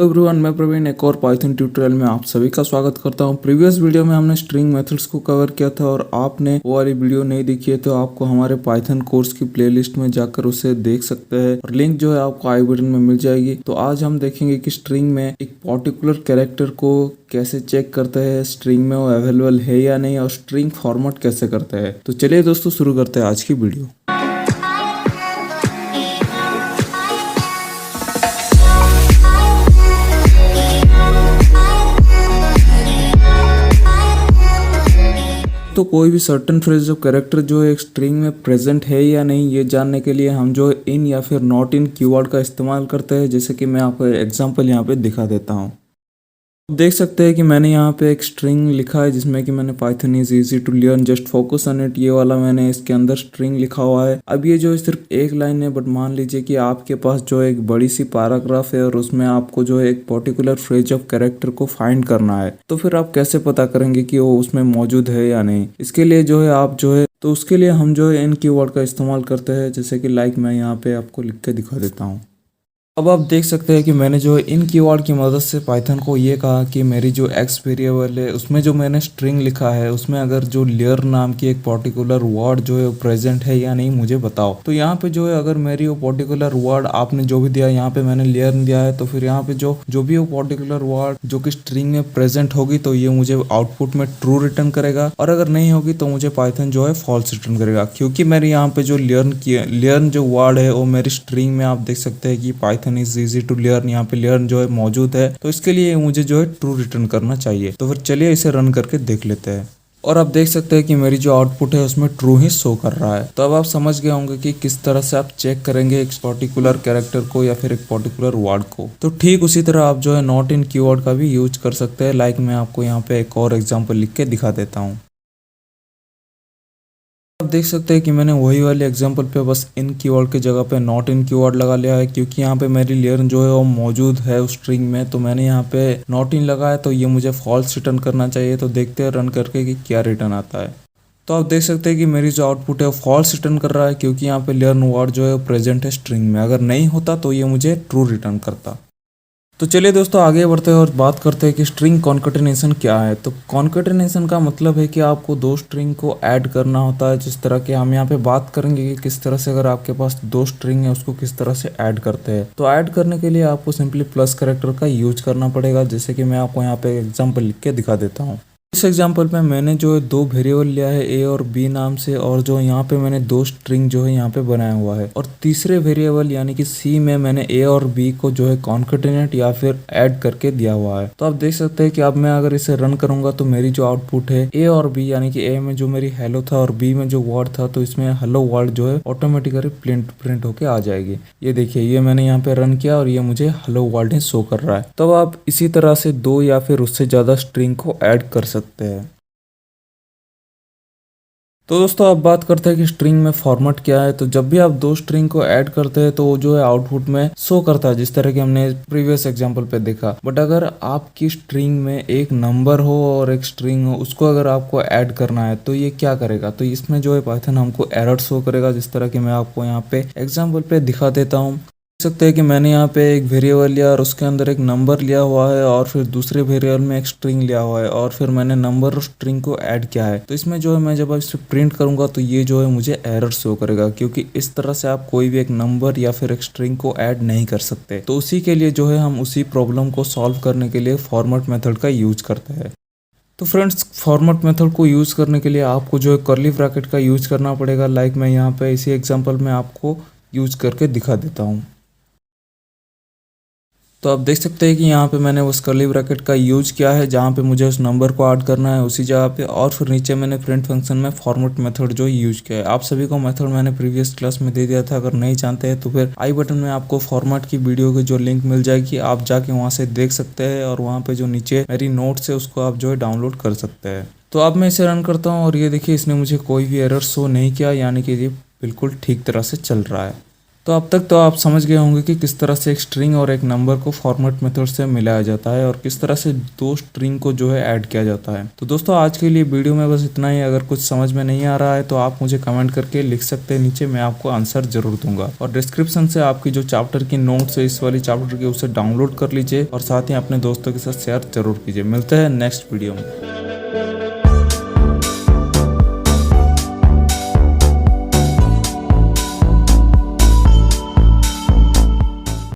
Everyone, मैं प्रवीण एक और पाइथन ट्यूटोरियल में आप सभी का स्वागत करता हूं। प्रीवियस वीडियो में हमने स्ट्रिंग मेथड्स को कवर किया था और आपने वो वाली वीडियो नहीं देखी है तो आपको हमारे पाइथन कोर्स की प्लेलिस्ट में जाकर उसे देख सकते हैं और लिंक जो है आपको आई बटन में मिल जाएगी। तो आज हम देखेंगे कि स्ट्रिंग में एक पर्टिकुलर कैरेक्टर को कैसे चेक करते हैं, स्ट्रिंग में वो अवेलेबल है या नहीं, और स्ट्रिंग फॉर्मेट कैसे करते हैं। तो चलिए दोस्तों, शुरू करते हैं आज की वीडियो। तो कोई भी सर्टेन फ्रेज ऑफ कैरेक्टर जो है एक स्ट्रिंग में प्रेजेंट है या नहीं, ये जानने के लिए हम जो इन या फिर नॉट इन कीवर्ड का इस्तेमाल करते हैं। जैसे कि मैं आपको एग्जांपल यहाँ पे दिखा देता हूँ। देख सकते हैं कि मैंने यहाँ पे एक स्ट्रिंग लिखा है जिसमें कि मैंने Python is easy to learn just focus on it, ये वाला मैंने इसके अंदर स्ट्रिंग लिखा हुआ है। अब ये जो सिर्फ एक लाइन है, बट मान लीजिए कि आपके पास जो एक बड़ी सी पैराग्राफ है और उसमें आपको जो है एक पर्टिकुलर फ्रेज ऑफ कैरेक्टर को फाइंड करना है। तो फिर आप कैसे पता करेंगे कि वो उसमें मौजूद है या नहीं? इसके लिए जो है आप जो है तो उसके लिए हम जो है इन कीवर्ड का इस्तेमाल करते हैं। जैसे कि मैं यहाँ पे आपको लिख के दिखा देता हूँ। अब आप देख सकते हैं कि मैंने जो इन कीवर्ड की मदद से पाइथन को ये कहा कि मेरी जो एक्स वेरिएबल है उसमें जो मैंने स्ट्रिंग लिखा है उसमें अगर जो लेयर नाम की एक पर्टिकुलर वर्ड जो है प्रेजेंट है या नहीं मुझे बताओ। तो यहाँ पे जो है अगर मेरी वो पर्टिकुलर वर्ड आपने जो भी दिया, यहाँ पे मैंने लेयर दिया है, तो फिर यहाँ पे जो भी वो पर्टिकुलर वर्ड जो कि स्ट्रिंग में प्रेजेंट होगी तो ये मुझे आउटपुट में ट्रू रिटर्न करेगा, और अगर नहीं होगी तो मुझे पाइथन जो है फॉल्स रिटर्न करेगा। क्योंकि मेरे यहाँ पे जो लेयर जो वर्ड है वो मेरी स्ट्रिंग में आप देख सकते हैं कि Python is easy to learn, यहाँ पे लर्न जो है मौजूद है, तो इसके लिए मुझे जो है ट्रू रिटर्न करना चाहिए। तो फिर चलिए इसे रन करके देख लेते हैं। और आप देख सकते हैं कि मेरी जो आउटपुट है उसमें ट्रू ही शो कर रहा है। तो अब आप समझ गए होंगे कि किस तरह से आप चेक करेंगे एक पर्टिकुलर कैरेक्टर को या फिर एक पर्टिकुलर वर्ड को। तो ठीक उसी तरह आप जो है नॉट इन कीवर्ड का भी यूज कर सकते हैं। मैं आपको यहाँ पे एक और एग्जाम्पल लिख के दिखा देता हूँ। आप देख सकते हैं कि मैंने वही वाले एग्जांपल पे बस इन कीवर्ड की जगह पे नॉट इन कीवर्ड लगा लिया है, क्योंकि यहाँ पे मेरी लेयर जो है वो मौजूद है उस स्ट्रिंग में। तो मैंने यहाँ पे नॉट इन लगाया तो ये मुझे फॉल्स रिटर्न करना चाहिए। तो देखते हैं रन करके कि क्या रिटर्न आता है। तो आप देख सकते हैं कि मेरी जो आउटपुट है वो फॉल्स रिटर्न कर रहा है, क्योंकि यहाँ पे लेयर वर्ड जो है प्रेजेंट है स्ट्रिंग में। अगर नहीं होता तो ये मुझे ट्रू रिटर्न करता। तो चलिए दोस्तों आगे बढ़ते हैं और बात करते हैं कि स्ट्रिंग कॉन्केटेनेशन क्या है। तो कॉन्केटेनेशन का मतलब है कि आपको दो स्ट्रिंग को ऐड करना होता है। जिस तरह के हम यहाँ पे बात करेंगे कि किस तरह से अगर आपके पास दो स्ट्रिंग है उसको किस तरह से ऐड करते हैं। तो ऐड करने के लिए आपको सिंपली प्लस कैरेक्टर का यूज करना पड़ेगा। जैसे कि मैं आपको यहाँ पे एग्जाम्पल लिख के दिखा देता हूँ। इस एग्जाम्पल में मैंने जो है दो वेरिएबल लिया है ए और बी नाम से, और जो यहाँ पे मैंने दो स्ट्रिंग जो है यहाँ पे बनाया हुआ है, और तीसरे वेरिएबल यानी कि सी में मैंने ए और बी को जो है कॉन्केटेनेट या फिर ऐड करके दिया हुआ है। तो आप देख सकते हैं कि अब मैं अगर इसे रन करूंगा तो मेरी जो आउटपुट है ए और बी, यानी कि ए में जो मेरी हेलो था और बी में जो वर्ड था, तो इसमें हेलो वर्ड जो है ऑटोमेटिकली प्रिंट होके आ जाएगी। ये देखिए, ये मैंने यहाँ पे रन किया और ये मुझे हेलो वर्ड ही शो कर रहा है। तो आप इसी तरह से दो या फिर उससे ज्यादा स्ट्रिंग को ऐड कर सकते हैं। तो दोस्तों अब बात करते हैं कि स्ट्रिंग में फॉर्मेट क्या है। तो जब भी आप दो स्ट्रिंग को ऐड करते हैं तो वो जो है आउटपुट में शो करता है, जिस तरह कि हमने प्रीवियस एग्जांपल पे देखा। बट अगर आपकी स्ट्रिंग में एक नंबर हो और एक स्ट्रिंग हो, उसको अगर आपको ऐड करना है तो ये क्या करेगा? तो इसमें जो है पाइथन हमको एरर शो करेगा, जिस तरह कि मैं आपको यहाँ पे एग्जाम्पल पे दिखा देता हूँ। देख सकते हैं कि मैंने यहाँ पे एक वेरिएबल लिया और उसके अंदर एक नंबर लिया हुआ है, और फिर दूसरे वेरिएबल में एक स्ट्रिंग लिया हुआ है, और फिर मैंने नंबर और स्ट्रिंग को ऐड किया है। तो इसमें जो है मैं जब इसे प्रिंट करूंगा तो ये जो है मुझे एरर शो करेगा, क्योंकि इस तरह से आप कोई भी एक नंबर या फिर एक स्ट्रिंग को ऐड नहीं कर सकते। तो उसी के लिए जो है हम उसी प्रॉब्लम को सॉल्व करने के लिए फॉर्मेट मेथड का यूज करते हैं। तो फ्रेंड्स, फॉर्मेट मेथड को यूज करने के लिए आपको जो है कर्ली ब्रैकेट का यूज करना पड़ेगा। मैं यहाँ पे इसी एग्जाम्पल में आपको यूज करके दिखा देता हूँ। तो आप देख सकते हैं कि यहाँ पे मैंने उस कर्ली ब्रैकेट का यूज किया है जहाँ पे मुझे उस नंबर को ऐड करना है उसी जगह पे, और फिर नीचे मैंने प्रिंट फंक्शन में फॉर्मेट मेथड जो यूज किया है। आप सभी को मेथड मैंने प्रीवियस क्लास में दे दिया था। अगर नहीं जानते हैं तो फिर आई बटन में आपको फॉर्मेट की वीडियो की जो लिंक मिल जाएगी, आप जाके वहाँ से देख सकते हैं, और वहाँ पे जो नीचे मेरी नोट्स है उसको आप जो है डाउनलोड कर सकते हैं। तो अब मैं इसे रन करता हूँ और ये देखिए इसने मुझे कोई भी एरर शो नहीं किया, यानी कि ये बिल्कुल ठीक तरह से चल रहा है। तो अब तक तो आप समझ गए होंगे कि किस तरह से एक स्ट्रिंग और एक नंबर को फॉर्मेट मेथड से मिलाया जाता है और किस तरह से दो स्ट्रिंग को जो है ऐड किया जाता है। तो दोस्तों आज के लिए वीडियो में बस इतना ही। अगर कुछ समझ में नहीं आ रहा है तो आप मुझे कमेंट करके लिख सकते हैं नीचे, मैं आपको आंसर जरूर दूंगा। और डिस्क्रिप्शन से आपकी जो चैप्टर की नोट्स है इस वाली चैप्टर की, उसे डाउनलोड कर लीजिए और साथ ही अपने दोस्तों के साथ शेयर जरूर कीजिए। मिलते हैं नेक्स्ट वीडियो में।